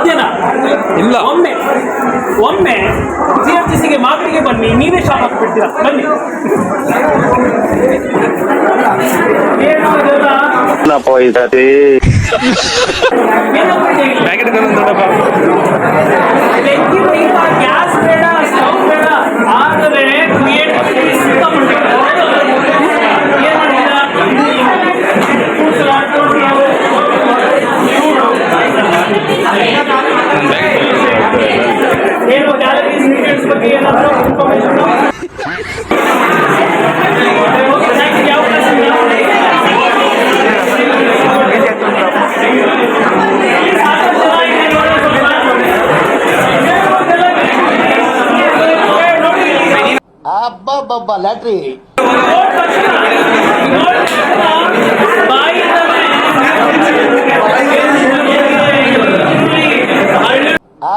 ಸಾಧ್ಯನಾ? ಇಲ್ಲ. ಒಮ್ಮೆ ಜಿಎಫ್ಟಿಸಿಗೆ ಮಾತಿಗೆ ಬನ್ನಿ, ನೀವೇ ಶಾಪ್ ಹಾಕ್ಬಿಡ್ತೀರಾ. ಬನ್ನಿ. ಗ್ಯಾಸ್ ಬೇಡ, ಸ್ಟವ್ ಬೇಡ, ಆದರೆ ಏನು ಗ್ಯಾಲರೀಸ್ ಡೀಟೇಲ್ಸ್ ಬಗ್ಗೆ ಏನಾದರೂ ಇನ್ಫಾರ್ಮೇಶನ್ ಅಬ್ಬಬ್ಬಬ್ಬ ಲ್ಯಾಟ್ರಿ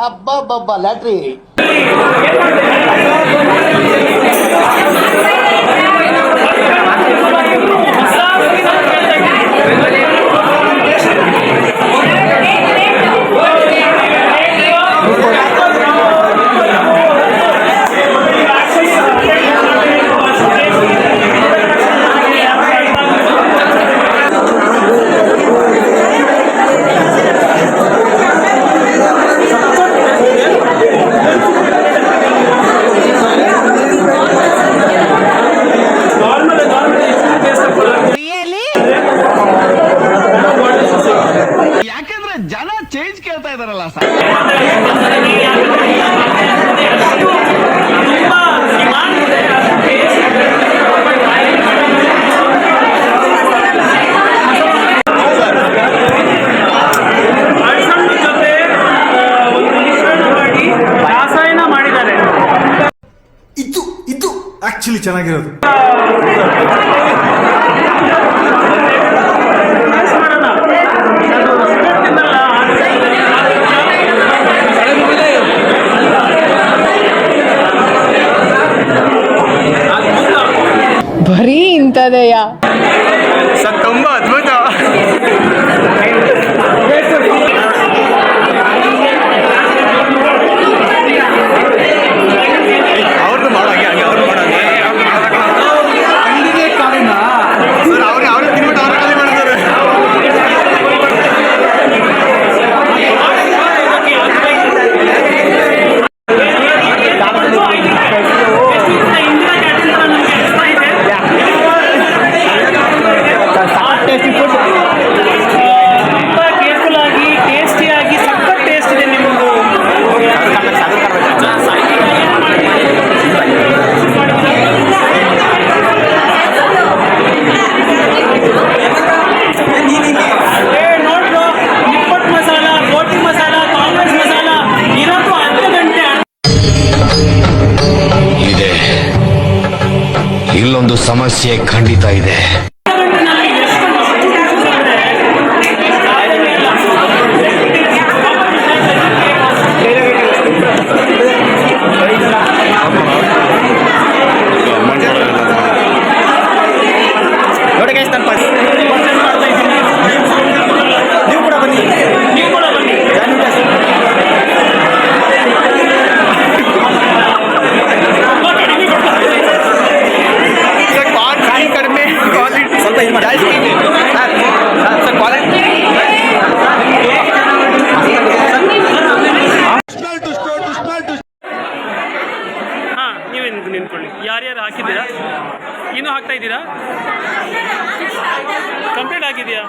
ಅಬ್ಬಬ್ಬಬ್ಬ ಲ್ಯಾಟ್ರಿ ಜನ ಚೇಂಜ್ ಕೇಳ್ತಾ ಇದಾರಲ್ಲ ಸರ್. ರಾಸಾಯನ ಮಾಡಿದ್ದಾರೆ. ಇದು ಆಕ್ಚುಲಿ ಚೆನ್ನಾಗಿರೋದು. ಬರೀ ಇಂಥದೆಯಾ ಸರ್? ತುಂಬಾ ಅದ್ಭುತ. ಅವ್ರದ್ದು ಮಾಡೋ ಹಾಗೆ ಅವ್ರು ಮಾಡೋಂಗೆ ಸರ್. ಅವ್ರೇ ತಿನ್ಬಿಟ್ಟು ಅವ್ರ ಖಾಲಿ ಮಾಡ್ತಾರೆ. ಇಲ್ಲೊಂದು ಸಮಸ್ಯೆ ಖಂಡಿತ ಇದೆ. ಯಾರ್ಯಾರು ಹಾಕಿದ್ದೀರಾ? ಇನ್ನೂ ಹಾಕ್ತಾ ಇದ್ದೀರಾ? ಕಂಪ್ಲೀಟ್ ಆಗಿದೆಯಾ?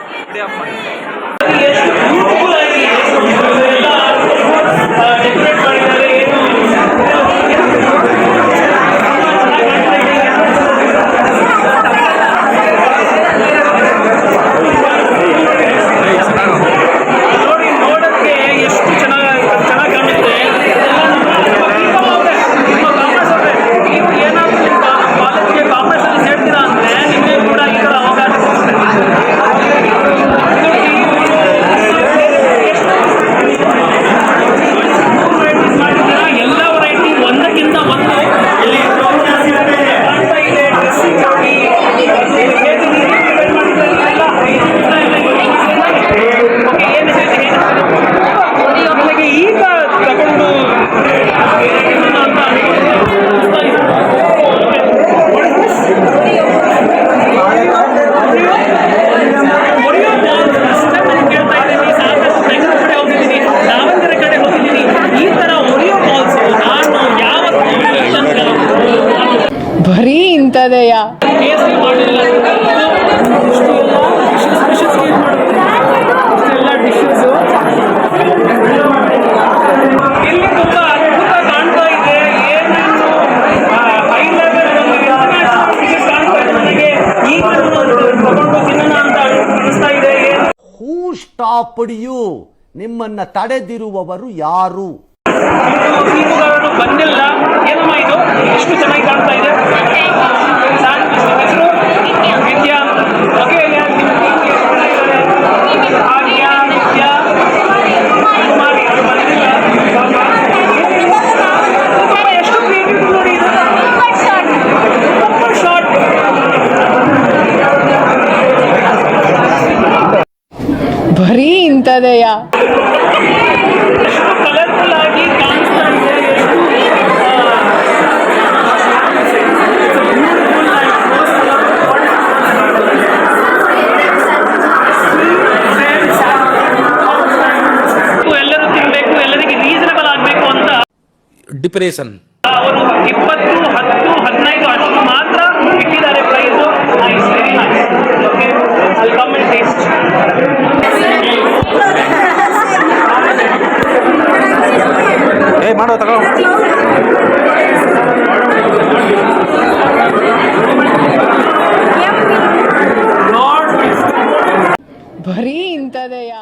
ಡೆಕೋರೇಟ್ ಮಾಡಿದ್ದಾರೆ. ನೋಡಕ್ಕೆ ಎಷ್ಟು ಚೆನ್ನಾಗಿ ಕಾಣುತ್ತೆ. ನೀವು ಏನಾದರೂ ಕಾಲೇಜ್ಗೆ ಕಾಮರ್ಸಲ್ಲಿ ಸೇರ್ತೀರಾ ಅಂದರೆ ನಿಮಗೆ ಕೂಡ ಈ ಥರ ಅವಕಾಶ ಇಂಥದೆಯ? ಟೇಸ್ಟ್ ಮಾಡಿಲ್ಲ. ಇಷ್ಟೆಲ್ಲ ಡಿಶಸ್ ಇಲ್ಲಿ ತುಂಬಾ ಅದ್ಭುತ ಕಾಣ್ತಾ ಇದೆ. ಏನೇನು ಹೈ ಲೆವೆಲ್ ಇಂಟರ್ನ್ಯಾಷನಲ್ ಡಿಶಸ್ ಕಾಣ್ತಾ ಇದೆ. ನನಗೆ ಈಗ ತಗೊಂಡು ತಿನ್ನೋಣ ಅಂತ ಅನಿಸ್ತಾ ಇದೆ. ಹೂ ಸ್ಟಾಪ್ಡ್ ಯು? ನಿಮ್ಮನ್ನ ತಡೆದಿರುವವರು ಯಾರು? ಮೀನುಗಾರರು ಬಂದಿಲ್ಲ. ಏನಮ್ಮ ಇದು ಎಷ್ಟು ಚೆನ್ನಾಗಿ ಕಾಣ್ತಾ ಇದೆ. ಹೆಸರು ವಿದ್ಯಾ. ಓಕೆ, ಕುಮಾರಿ ಅದು ಬಂದಿಲ್ಲ. ಎಷ್ಟು ಬ್ಯೂಟಿಫುಲ್ ನೋಡಿ ಇದು. Super short. ಬರೀ ಇಂಥದೆಯ? ಎಷ್ಟು ಕಲರ್ಫುಲ್ ಆಗಿ ಕಾಣಿಸ್ತಾ ಇದೆ. ಎಲ್ಲರೂ ತಿನ್ಬೇಕು, ಎಲ್ಲರಿಗೆ ರೀಸನಬಲ್ ಆಗಬೇಕು ಅಂತ ಡಿಪ್ರೆಷನ್ ಅವರು 20, 10, 15 ಅಷ್ಟು ಮಾತ್ರ ಇಟ್ಟಿದ್ದಾರೆ price. Nice, very nice. Okay, I come and taste. ಮಾಡೋ ತಗೋ. ಬರೀ ಇಂಥದೆಯ?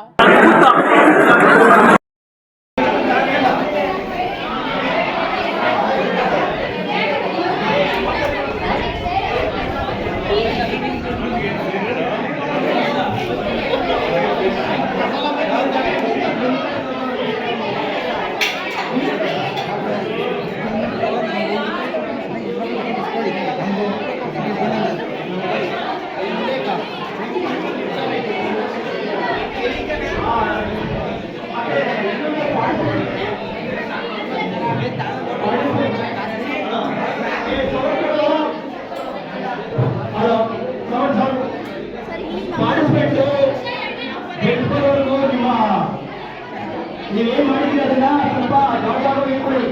ನೀವೇನ್ ಮಾಡಿದ್ರಿ ಅದನ್ನ ಸ್ವಲ್ಪ ಕಾಪಾಡು ಇಟ್ಕೊಳ್ಳಿ.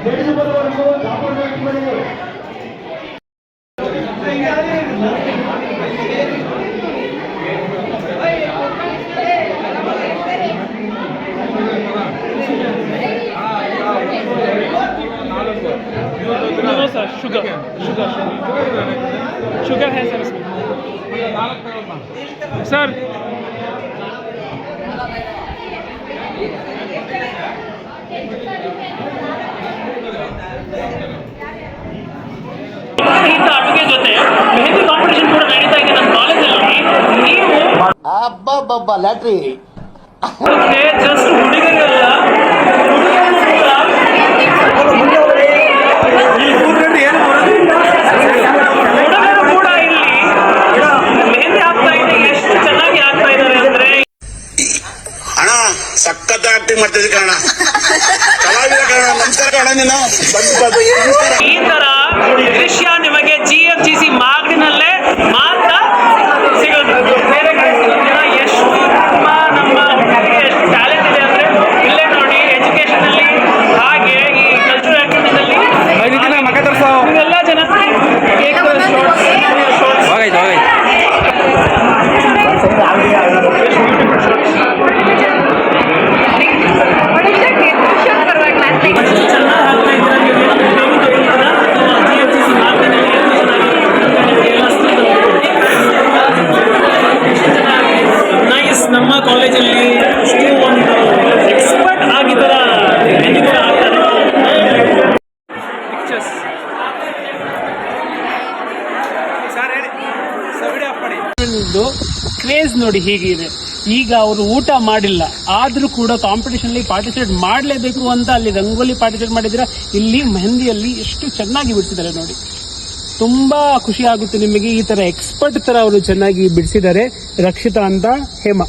ಬೆಳೆದು ಬರುವವರೆಗೂ ಕಾಪಾಡು ಇಟ್ಕೊಳ್ಳಿ. No sir, sugar है सर इसमें. सर ಇಂಥ ಅಡುಗೆ ಜೊತೆ ಮೆಹಂದಿ ಕಾಂಪಿಟೇಷನ್ ಕೂಡ ನಡೀತಾ ಇದೆ ನಮ್ಮ ಕಾಲೇಜಲ್ಲಿ. ನೀವು ಅಬ್ಬಬ್ಬಬ್ಬ ಲ್ಯಾಟ್ರಿ ಜಸ್ಟ್ ಹುಡುಗರಲ್ಲ, ಹುಡುಗರು ಕೂಡ ಇಲ್ಲಿ ಮೆಹಂದಿ ಹಾಕ್ತಾ ಇದೆ. ಎಷ್ಟು ಚೆನ್ನಾಗಿ ಹಾಕ್ತಾ ಇದ್ದಾರೆ ಅಂದ್ರೆ ಅಣ್ಣ ಸಖತ್ ಆಕ್ಟಿಂಗ್ ಮಾಡ್ತಿದ್ದೆ ಕಣ, ಕಲಾವಿದ ಕಣ. ನಮಸ್ಕಾರ ಕಣ, ನೀನು ಈ ತರ ದೃಶ್ಯ ನಿಮಗೆ GFGC ಮಾಗಡಿನಲ್ಲೇ ಮಾತ್ರ ಸಿಗೋದು, ಬೇರೆ ಕಡೆ ಸಿಗೋದಿಲ್ಲ. ಎಷ್ಟು ತುಂಬಾ ನಮ್ಮ ಹುಡುಗರಿಗೆ ಎಷ್ಟು ಟ್ಯಾಲೆಂಟ್ ಇದೆ ಅಂದ್ರೆ ಇಲ್ಲೇ ನೋಡಿ. ಎಜುಕೇಶನ್ ಅಲ್ಲಿ ಹಾಗೆ ಈ ಕಲ್ಚರಲ್ ಆಕ್ಟಿವಿಟೀಸ್ ಅಲ್ಲಿ ಎಲ್ಲ ಜನ ನಮ್ಮ ಕಾಲೇಜಲ್ಲಿ ಇಷ್ಟು ಒಂದು ಎಕ್ಸ್ಪರ್ಟ್ ಆಗಿದ್ದರ ಕ್ರೇಜ್ ನೋಡಿ ಹೀಗಿದೆ. ಈಗ ಅವರು ಊಟ ಮಾಡಿಲ್ಲ ಆದ್ರೂ ಕೂಡ ಕಾಂಪಿಟೇಷನ್ ಅಲ್ಲಿ ಪಾರ್ಟಿಸಿಪೇಟ್ ಮಾಡಲೇಬೇಕು ಅಂತ ಅಲ್ಲಿ ರಂಗೋಲಿ ಪಾರ್ಟಿಸಿಪೇಟ್ ಮಾಡಿದ್ರೆ ಇಲ್ಲಿ ಮೆಹಂದಿಯಲ್ಲಿ ಎಷ್ಟು ಚೆನ್ನಾಗಿ ಬಿಡಿಸಿದ್ದಾರೆ ನೋಡಿ. ತುಂಬಾ ಖುಷಿ ಆಗುತ್ತೆ ನಿಮಗೆ. ಈ ತರ ಎಕ್ಸ್ಪರ್ಟ್ ತರ ಅವರು ಚೆನ್ನಾಗಿ ಬಿಡಿಸಿದ್ದಾರೆ. ರಕ್ಷಿತಾ ಅಂತ ಹೇಮಾ.